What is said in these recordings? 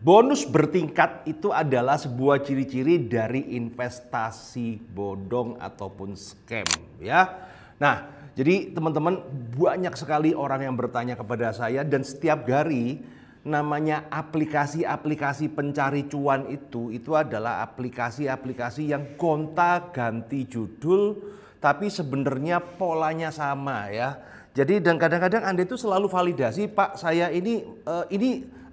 Bonus bertingkat itu adalah sebuah ciri-ciri dari investasi bodong ataupun scam ya. Nah, jadi teman-teman banyak sekali orang yang bertanya kepada saya dan setiap hari namanya aplikasi-aplikasi pencari cuan itu adalah aplikasi-aplikasi yang gonta-ganti judul tapi sebenarnya polanya sama ya. Jadi dan kadang-kadang Anda itu selalu validasi, Pak, saya ini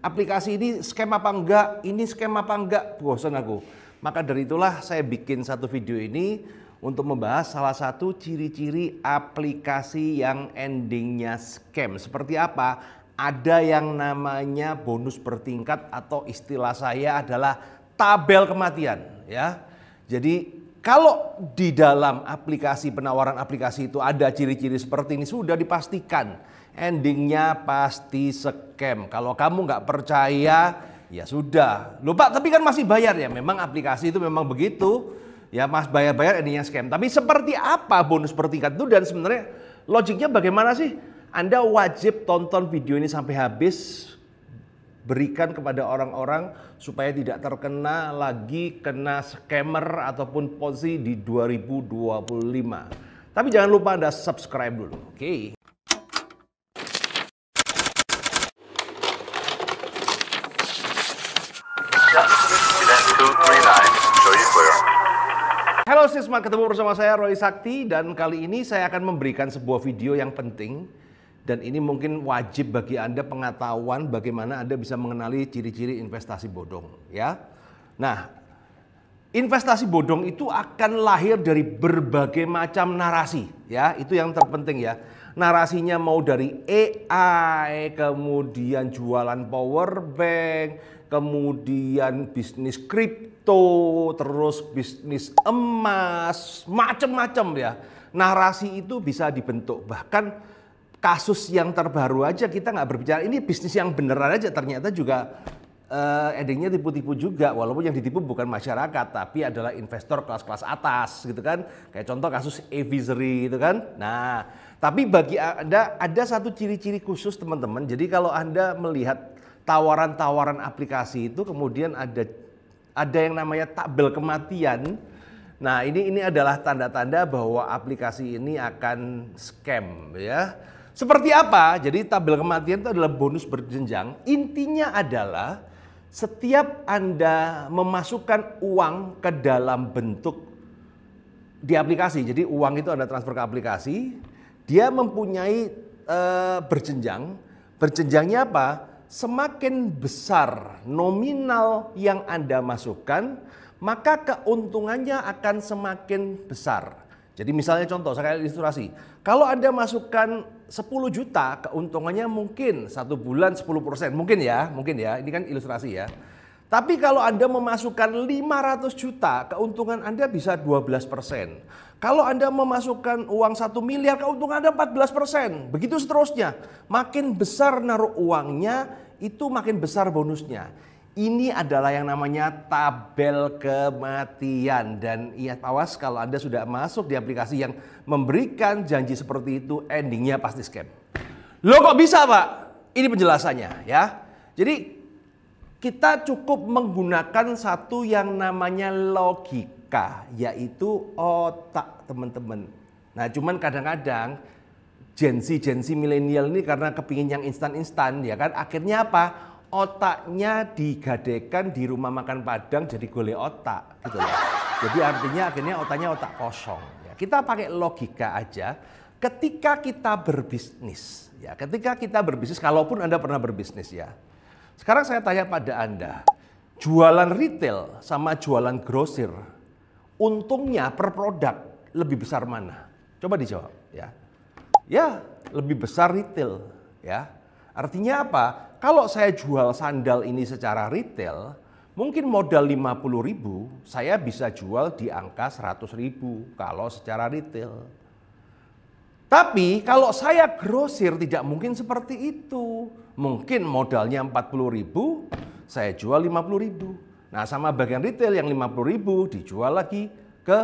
aplikasi ini scam apa enggak, ini scam apa enggak, bosan aku. Maka dari itulah saya bikin satu video ini untuk membahas salah satu ciri-ciri aplikasi yang endingnya scam. Seperti apa? Ada yang namanya bonus bertingkat atau istilah saya adalah tabel kematian ya. Jadi kalau di dalam aplikasi penawaran aplikasi itu ada ciri-ciri seperti ini sudah dipastikan endingnya pasti scam. Kalau kamu nggak percaya ya sudah. Loh Pak, tapi kan masih bayar ya. Memang aplikasi itu memang begitu. Ya mas bayar-bayar endingnya scam. Tapi seperti apa bonus bertingkat itu dan sebenarnya logiknya bagaimana sih? Anda wajib tonton video ini sampai habis. Berikan kepada orang-orang supaya tidak terkena lagi kena scammer ataupun Ponzi di 2025. Tapi jangan lupa Anda subscribe dulu. Oke. Halo Sisma, ketemu bersama saya Roy Sakti dan kali ini saya akan memberikan sebuah video yang penting dan ini mungkin wajib bagi Anda pengetahuan bagaimana Anda bisa mengenali ciri-ciri investasi bodong ya. Nah, investasi bodong itu akan lahir dari berbagai macam narasi ya, itu yang terpenting ya. Narasinya mau dari AI, kemudian jualan power bank, kemudian bisnis kripto, terus bisnis emas, macam-macam ya. Narasi itu bisa dibentuk. Bahkan kasus yang terbaru aja kita nggak berbicara ini bisnis yang beneran aja ternyata juga endingnya tipu-tipu juga. Walaupun yang ditipu bukan masyarakat tapi adalah investor kelas-kelas atas gitu kan. Kayak contoh kasus Advisory gitu kan. Nah, tapi bagi Anda ada satu ciri-ciri khusus teman-teman. Jadi kalau Anda melihat tawaran-tawaran aplikasi itu kemudian ada yang namanya tabel kematian. Nah, ini adalah tanda-tanda bahwa aplikasi ini akan scam ya. Seperti apa? Jadi tabel kematian itu adalah bonus berjenjang. Intinya adalah setiap Anda memasukkan uang ke dalam bentuk di aplikasi. Jadi uang itu Anda transfer ke aplikasi, dia mempunyai berjenjang. Berjenjangnya apa? Semakin besar nominal yang Anda masukkan, maka keuntungannya akan semakin besar. Jadi misalnya contoh, saya ilustrasi. Kalau Anda masukkan 10 juta, keuntungannya mungkin 1 bulan 10%. Mungkin ya, ini kan ilustrasi ya. Tapi kalau Anda memasukkan 500 juta, keuntungan Anda bisa 12%. Kalau Anda memasukkan uang 1 miliar, keuntungan Anda 14%. Begitu seterusnya. Makin besar naruh uangnya, itu makin besar bonusnya. Ini adalah yang namanya tabel kematian. Dan ingat awas kalau Anda sudah masuk di aplikasi yang memberikan janji seperti itu, endingnya pasti scam. Loh kok bisa Pak? Ini penjelasannya ya. Jadi kita cukup menggunakan satu yang namanya logika, yaitu otak teman-teman. Nah cuman kadang-kadang Gen Z milenial ini karena kepingin yang instan-instan ya kan, akhirnya apa? Otaknya digadekan di rumah makan Padang jadi golek otak gitu loh. Jadi artinya akhirnya otaknya otak kosong. Ya, kita pakai logika aja ketika kita berbisnis. Ya, ketika kita berbisnis, kalaupun Anda pernah berbisnis ya. Sekarang saya tanya pada Anda, jualan retail sama jualan grosir, untungnya per produk lebih besar mana? Coba dijawab ya. Ya, lebih besar retail ya. Artinya apa? Kalau saya jual sandal ini secara retail, mungkin modal 50.000, saya bisa jual di angka 100.000 kalau secara retail. Tapi kalau saya grosir tidak mungkin seperti itu. Mungkin modalnya 40.000, saya jual 50.000. Nah sama bagian retail yang 50.000 dijual lagi ke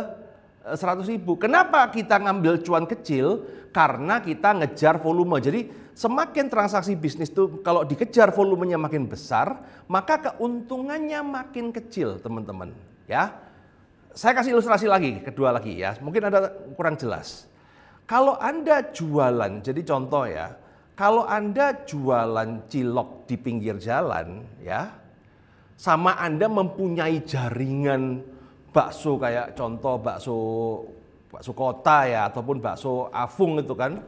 100.000. Kenapa kita ngambil cuan kecil? Karena kita ngejar volume. Jadi semakin transaksi bisnis itu kalau dikejar volumenya makin besar, maka keuntungannya makin kecil, teman-teman. Ya, saya kasih ilustrasi lagi, kedua lagi ya, mungkin ada kurang jelas. Kalau Anda jualan, jadi contoh ya, kalau Anda jualan cilok di pinggir jalan, ya, sama Anda mempunyai jaringan bakso kayak contoh bakso kota ya, ataupun bakso Afung itu kan,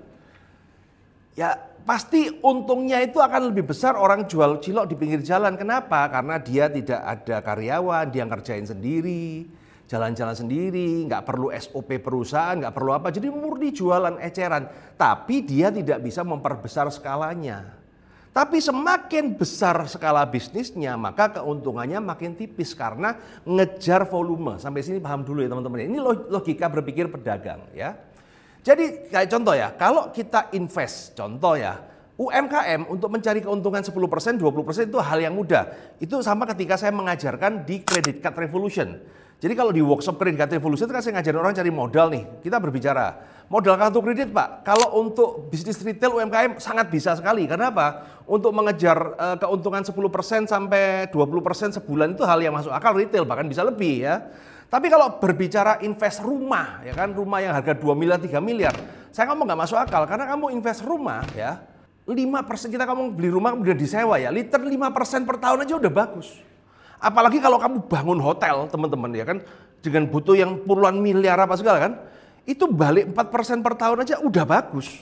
ya pasti untungnya itu akan lebih besar orang jual cilok di pinggir jalan. Kenapa? Karena dia tidak ada karyawan, dia ngerjain sendiri, jalan-jalan sendiri, nggak perlu SOP perusahaan, nggak perlu apa. Jadi murni jualan eceran, tapi dia tidak bisa memperbesar skalanya. Tapi semakin besar skala bisnisnya, maka keuntungannya makin tipis karena ngejar volume. Sampai sini paham dulu ya teman-teman. Ini logika berpikir pedagang ya. Jadi kayak contoh ya, kalau kita invest, contoh ya, UMKM untuk mencari keuntungan 10%, 20% itu hal yang mudah. Itu sama ketika saya mengajarkan di Credit Card Revolution. Jadi kalau di workshop Credit Card Revolution itu kan saya ngajarin orang cari modal nih. Kita berbicara, modal kartu kredit Pak, kalau untuk bisnis retail UMKM sangat bisa sekali. Karena apa? Untuk mengejar keuntungan 10% sampai 20% sebulan itu hal yang masuk akal retail, bahkan bisa lebih ya. Tapi kalau berbicara invest rumah, ya kan, rumah yang harga 2 miliar, 3 miliar, saya ngomong nggak masuk akal, karena kamu invest rumah ya, 5% kita kamu beli rumah kemudian disewa ya, liter 5% per tahun aja udah bagus. Apalagi kalau kamu bangun hotel, teman-teman ya kan, dengan butuh yang puluhan miliar apa segala kan, itu balik 4% per tahun aja udah bagus.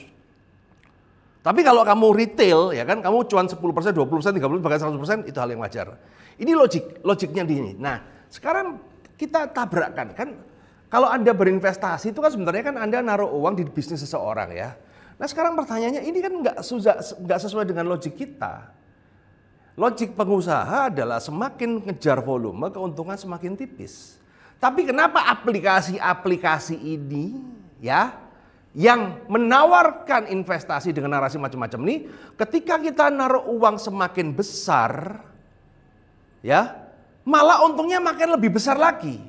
Tapi kalau kamu retail ya kan, kamu cuan 10%, 20%, 30%, bahkan 100% itu hal yang wajar. Ini logiknya di sini. Nah, sekarang kita tabrakkan kan, kalau Anda berinvestasi itu kan sebenarnya kan Anda naruh uang di bisnis seseorang ya. Nah sekarang pertanyaannya ini kan nggak sesuai dengan logik kita. Logik pengusaha adalah semakin ngejar volume keuntungan semakin tipis. Tapi kenapa aplikasi-aplikasi ini ya yang menawarkan investasi dengan narasi macam-macam ini, ketika kita naruh uang semakin besar ya, malah untungnya makin lebih besar lagi.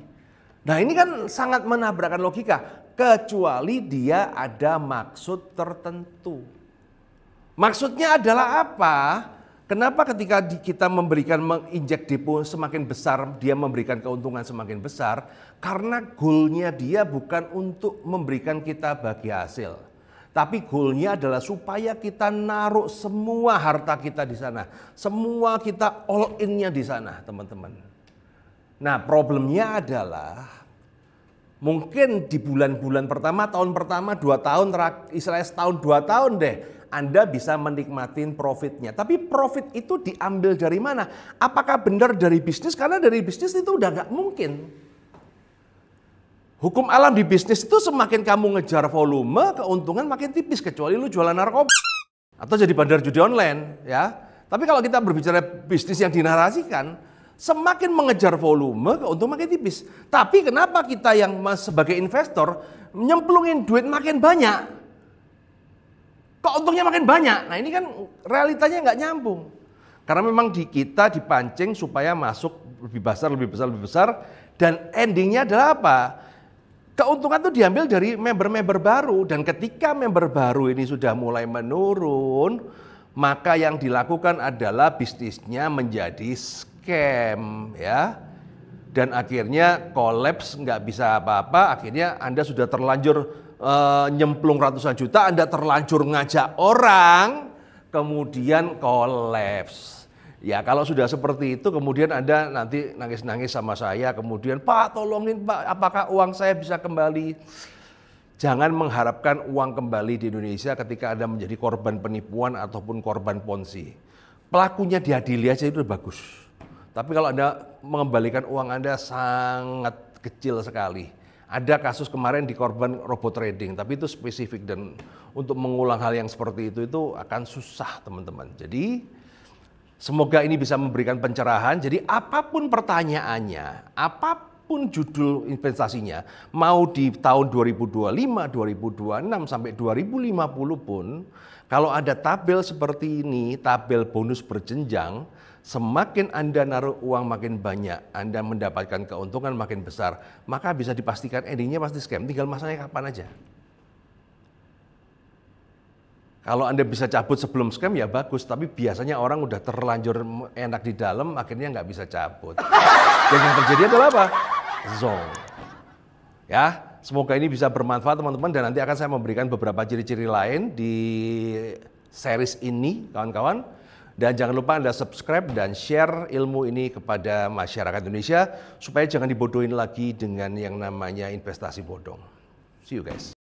Nah ini kan sangat menabrakkan logika. Kecuali dia ada maksud tertentu. Maksudnya adalah apa? Kenapa ketika kita menginjek depo semakin besar, dia memberikan keuntungan semakin besar? Karena goalnya dia bukan untuk memberikan kita bagi hasil. Tapi goalnya adalah supaya kita naruh semua harta kita di sana. Semua kita all in-nya di sana teman-teman. Nah problemnya adalah mungkin di bulan-bulan pertama, tahun pertama, 2 tahun, istilahnya setahun 2 tahun deh, Anda bisa menikmatin profitnya. Tapi profit itu diambil dari mana? Apakah benar dari bisnis? Karena dari bisnis itu udah nggak mungkin. Hukum alam di bisnis itu semakin kamu ngejar volume, keuntungan makin tipis. Kecuali lu jualan narkoba atau jadi bandar judi online ya. Tapi kalau kita berbicara bisnis yang dinarasikan, semakin mengejar volume, keuntungan makin tipis. Tapi kenapa kita yang sebagai investor nyemplungin duit makin banyak, keuntungnya makin banyak? Nah ini kan realitanya nggak nyambung. Karena memang kita dipancing supaya masuk lebih besar, lebih besar, lebih besar. Dan endingnya adalah apa? Keuntungan itu diambil dari member-member baru. Dan ketika member baru ini sudah mulai menurun, maka yang dilakukan adalah bisnisnya menjadi scam ya, dan akhirnya kolaps, nggak bisa apa-apa. Akhirnya Anda sudah terlanjur nyemplung ratusan juta, Anda terlanjur ngajak orang, kemudian kolaps. Ya kalau sudah seperti itu, kemudian Anda nanti nangis-nangis sama saya, kemudian Pak tolongin Pak, apakah uang saya bisa kembali? Jangan mengharapkan uang kembali di Indonesia ketika Anda menjadi korban penipuan ataupun korban ponzi. Pelakunya diadili aja itu udah bagus. Tapi kalau Anda mengembalikan uang Anda sangat kecil sekali. Ada kasus kemarin di korban robot trading, tapi itu spesifik dan untuk mengulang hal yang seperti itu akan susah teman-teman. Jadi semoga ini bisa memberikan pencerahan. Jadi apapun pertanyaannya, apapun judul investasinya, mau di tahun 2025, 2026 sampai 2050 pun, kalau ada tabel seperti ini, tabel bonus berjenjang, semakin Anda naruh uang makin banyak, Anda mendapatkan keuntungan makin besar, maka bisa dipastikan endingnya pasti scam, tinggal masanya kapan aja. Kalau Anda bisa cabut sebelum scam ya bagus, tapi biasanya orang udah terlanjur enak di dalam, akhirnya nggak bisa cabut. Dan yang terjadi adalah apa? Zonk. Ya, semoga ini bisa bermanfaat teman-teman, dan nanti akan saya memberikan beberapa ciri-ciri lain di series ini, kawan-kawan. Dan jangan lupa Anda subscribe dan share ilmu ini kepada masyarakat Indonesia, supaya jangan dibodohin lagi dengan yang namanya investasi bodong. See you guys.